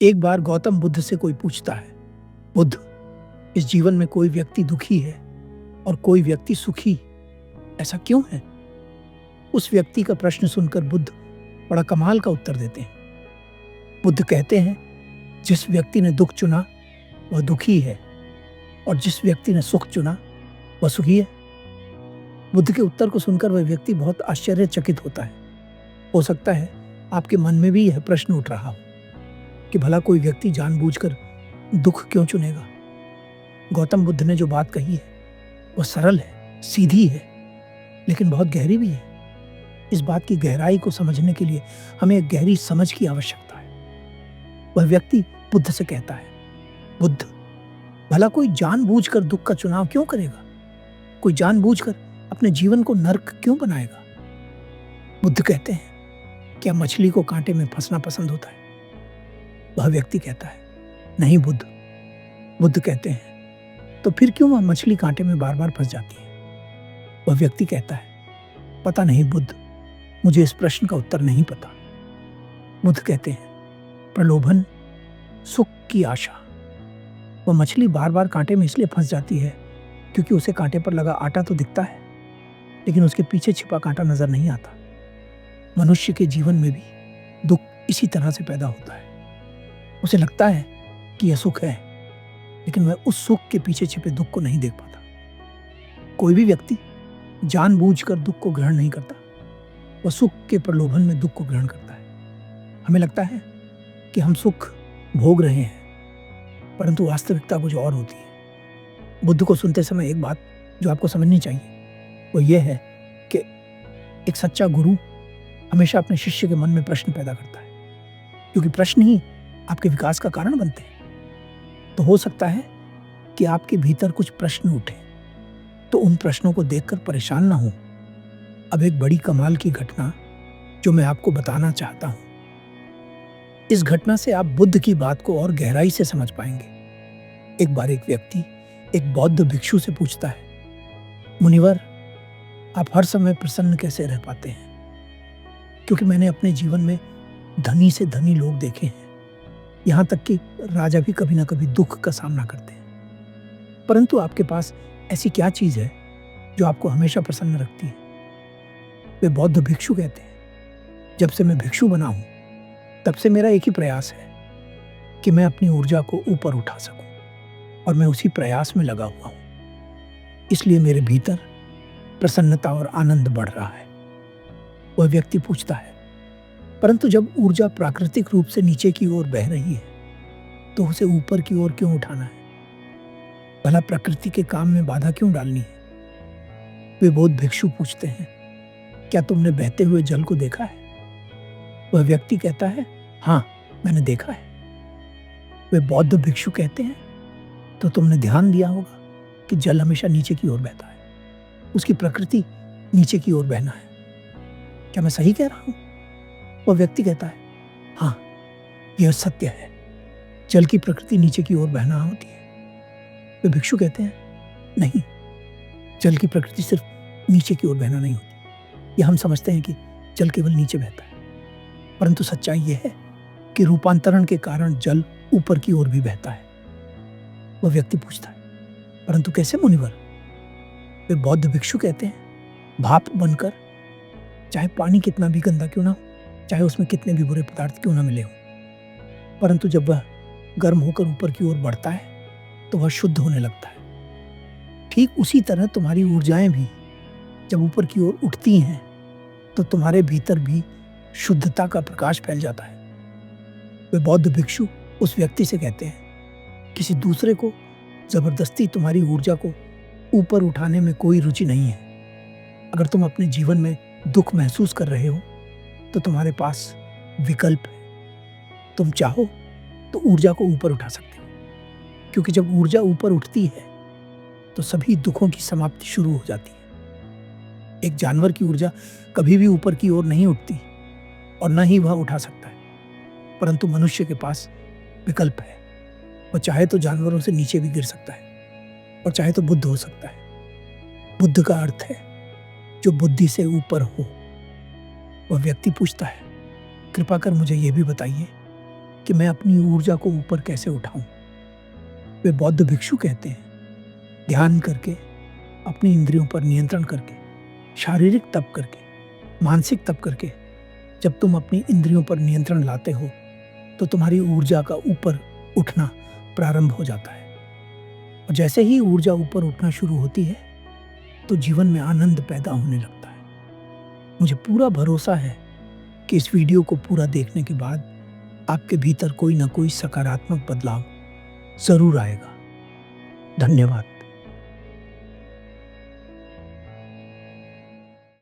एक बार गौतम बुद्ध से कोई पूछता है, बुद्ध, इस जीवन में कोई व्यक्ति दुखी है और कोई व्यक्ति सुखी, ऐसा क्यों है? उस व्यक्ति का प्रश्न सुनकर बुद्ध बड़ा कमाल का उत्तर देते हैं। बुद्ध कहते हैं, जिस व्यक्ति ने दुख चुना वह दुखी है और जिस व्यक्ति ने सुख चुना वह सुखी है। बुद्ध के उत्तर को सुनकर वह व्यक्ति बहुत आश्चर्यचकित होता है। हो सकता है आपके मन में भी यह प्रश्न उठ रहा हो कि भला कोई व्यक्ति जानबूझकर दुख क्यों चुनेगा। गौतम बुद्ध ने जो बात कही है वह सरल है, सीधी है, लेकिन बहुत गहरी भी है। इस बात की गहराई को समझने के लिए हमें एक गहरी समझ की आवश्यकता है। वह व्यक्ति बुद्ध से कहता है, बुद्ध, भला कोई जानबूझकर दुख का चुनाव क्यों करेगा? कोई जानबूझकर अपने जीवन को नर्क क्यों बनाएगा? बुद्ध कहते हैं, क्या मछली को कांटे में फंसना पसंद होता है? वह व्यक्ति कहता है, नहीं बुद्ध। बुद्ध कहते हैं, तो फिर क्यों वह मछली कांटे में बार बार फंस जाती है? वह व्यक्ति कहता है, पता नहीं बुद्ध, मुझे इस प्रश्न का उत्तर नहीं पता। बुद्ध कहते हैं, प्रलोभन, सुख की आशा। वह मछली बार बार कांटे में इसलिए फंस जाती है क्योंकि उसे कांटे पर लगा आटा तो दिखता है, लेकिन उसके पीछे छिपा कांटा नजर नहीं आता। मनुष्य के जीवन में भी दुख इसी तरह से पैदा होता है। उसे लगता है कि यह सुख है, लेकिन वह उस सुख के पीछे छिपे दुख को नहीं देख पाता। कोई भी व्यक्ति जानबूझकर दुख को ग्रहण नहीं करता, वह सुख के प्रलोभन में दुख को ग्रहण करता है। हमें लगता है कि हम सुख भोग रहे हैं, परंतु वास्तविकता कुछ और होती है। बुद्ध को सुनते समय एक बात जो आपको समझनी चाहिए वो ये है कि एक सच्चा गुरु हमेशा अपने शिष्य के मन में प्रश्न पैदा करता है, क्योंकि प्रश्न ही आपके विकास का कारण बनते हैं। तो हो सकता है कि आपके भीतर कुछ प्रश्न उठे, तो उन प्रश्नों को देखकर परेशान ना हो। अब एक बड़ी कमाल की घटना जो मैं आपको बताना चाहता हूं। इस घटना से आप बुद्ध की बात को और गहराई से समझ पाएंगे। एक बार एक व्यक्ति एक बौद्ध भिक्षु से पूछता है, मुनिवर, आप हर समय प्रसन्न कैसे रह पाते हैं? क्योंकि मैंने अपने जीवन में धनी से धनी लोग देखे हैं, यहाँ तक कि राजा भी कभी ना कभी दुख का सामना करते हैं, परंतु आपके पास ऐसी क्या चीज है जो आपको हमेशा प्रसन्न रखती है? वे बौद्ध भिक्षु कहते हैं, जब से मैं भिक्षु बना हूं तब से मेरा एक ही प्रयास है कि मैं अपनी ऊर्जा को ऊपर उठा सकूं, और मैं उसी प्रयास में लगा हुआ हूं। इसलिए मेरे भीतर प्रसन्नता और आनंद बढ़ रहा है। वह व्यक्ति पूछता है, परंतु जब ऊर्जा प्राकृतिक रूप से नीचे की ओर बह रही है तो उसे ऊपर की ओर क्यों उठाना है? भला प्रकृति के काम में बाधा क्यों डालनी है? वे बौद्ध भिक्षु पूछते हैं, क्या तुमने बहते हुए जल को देखा है? वह व्यक्ति कहता है, हाँ, मैंने देखा है। वे बौद्ध भिक्षु कहते हैं, तो तुमने ध्यान दिया होगा कि जल हमेशा नीचे की ओर बहता है, उसकी प्रकृति नीचे की ओर बहना है। क्या मैं सही कह रहा हूं? वह व्यक्ति कहता है, हाँ, यह सत्य है, जल की प्रकृति नीचे की ओर बहना होती है। वे भिक्षु कहते हैं, नहीं, जल की प्रकृति सिर्फ नीचे की ओर बहना नहीं होती। यह हम समझते हैं कि जल केवल नीचे बहता है, परंतु सच्चाई यह है कि रूपांतरण के कारण जल ऊपर की ओर भी बहता है। वह व्यक्ति पूछता है, परंतु कैसे मुनिवर? वे बौद्ध भिक्षु कहते हैं, भाप बनकर, चाहे पानी कितना भी गंदा क्यों ना हो, चाहे उसमें कितने भी बुरे पदार्थ क्यों ना मिले हो, परंतु जब वह गर्म होकर ऊपर की ओर बढ़ता है तो वह शुद्ध होने लगता है। ठीक उसी तरह तुम्हारी ऊर्जाएं भी जब ऊपर की ओर उठती हैं तो तुम्हारे भीतर भी शुद्धता का प्रकाश फैल जाता है। वे बौद्ध भिक्षु उस व्यक्ति से कहते हैं, किसी दूसरे को जबरदस्ती तुम्हारी ऊर्जा को ऊपर उठाने में कोई रुचि नहीं है। अगर तुम अपने जीवन में दुख महसूस कर रहे हो तो तुम्हारे पास विकल्प है। तुम चाहो तो ऊर्जा को ऊपर उठा सकते हो, क्योंकि जब ऊर्जा ऊपर उठती है तो सभी दुखों की समाप्ति शुरू हो जाती है। एक जानवर की ऊर्जा कभी भी ऊपर की ओर नहीं उठती और न ही वह उठा सकता है, परंतु मनुष्य के पास विकल्प है। वह चाहे तो जानवरों से नीचे भी गिर सकता है और चाहे तो बुद्ध हो सकता है। बुद्ध का अर्थ है जो बुद्धि से ऊपर हो। वह व्यक्ति पूछता है, कृपा कर मुझे यह भी बताइए कि मैं अपनी ऊर्जा को ऊपर कैसे उठाऊं। वे बौद्ध भिक्षु कहते हैं, ध्यान करके, अपनी इंद्रियों पर नियंत्रण करके, शारीरिक तप करके, मानसिक तप करके, जब तुम अपनी इंद्रियों पर नियंत्रण लाते हो तो तुम्हारी ऊर्जा का ऊपर उठना प्रारंभ हो जाता है। और जैसे ही ऊर्जा ऊपर उठना शुरू होती है तो जीवन में आनंद पैदा होने लगता है। मुझे पूरा भरोसा है कि इस वीडियो को पूरा देखने के बाद आपके भीतर कोई ना कोई सकारात्मक बदलाव जरूर आएगा। धन्यवाद।